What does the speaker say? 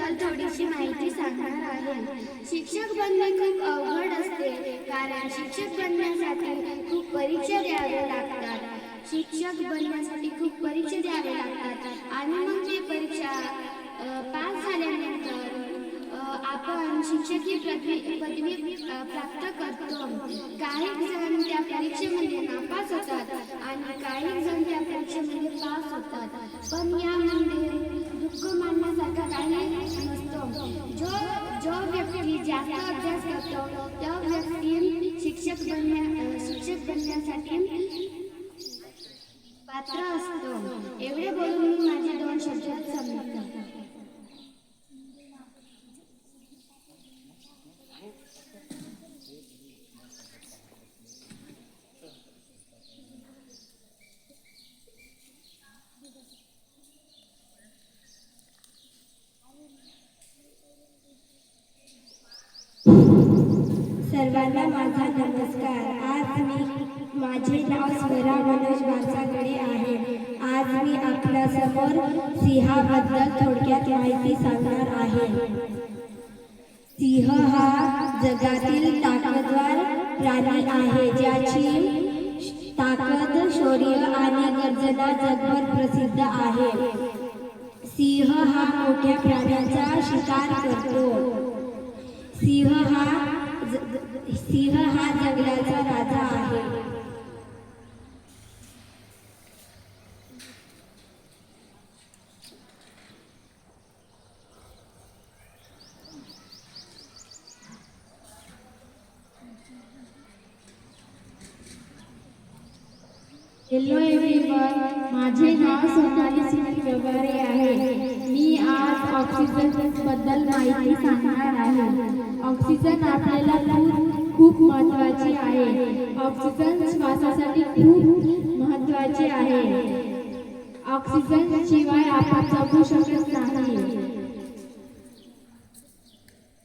बद्दल थोडीशी माहिती सांगणार आहे। शिक्षक बनणे खूप अवघड असते, कारण शिक्षक बनण्यासाठी खूप परीक्षा द्याव्या लागतात। शिक्षक बनण्यासाठी खूप परीक्षा द्याव्या लागतात आणि मग ते परीक्षा पास झाल्यानंतर आपण शिक्षक ही पदवी प्राप्त करतो। काही जण त्या परीक्षेमध्ये नापास होतात आणि काही जण त्या परीक्षेमध्ये पास होतात, पण यामध्ये दुःख मानण्यासारखं काही नसतो। जो व्यक्ती जास्त अभ्यास करतो त्या व्यक्ती शिक्षक बनण्यासाठी पात्र असतो। एवढे बोलून मी माझे 2 शब्द संपवतो। सर्वांना माझा नमस्कार। आज माझे नाव स्वरा मनोज वारसागडे आहे। आज मी आपल्या समोर सिंहाबद्दल थोडक्यात माहिती सांगणार आहे। सिंह हा जगातील ताकदवार प्राणी आहे, ज्याची ताकद, शौर्य आणि गर्जना जगभर प्रसिद्ध आहे। सिंह हा मोठ्या प्राण्यांचा शिकार करतो। सिंह हा जंगलाचा राजा आहे। हेलो एव्हरीवन, माझे नाव सोनाली सुनील गवारे आहे। मी आज ऑक्सिजन बद्दल माहिती सांगणार आहे। ऑक्सिजन आपल्याला खूप महत्त्वाची आहे। ऑक्सिजन श्वासासाठी खूप महत्त्वाचे आहे। ऑक्सिजन शिवाय आपण जगू शकत नाही।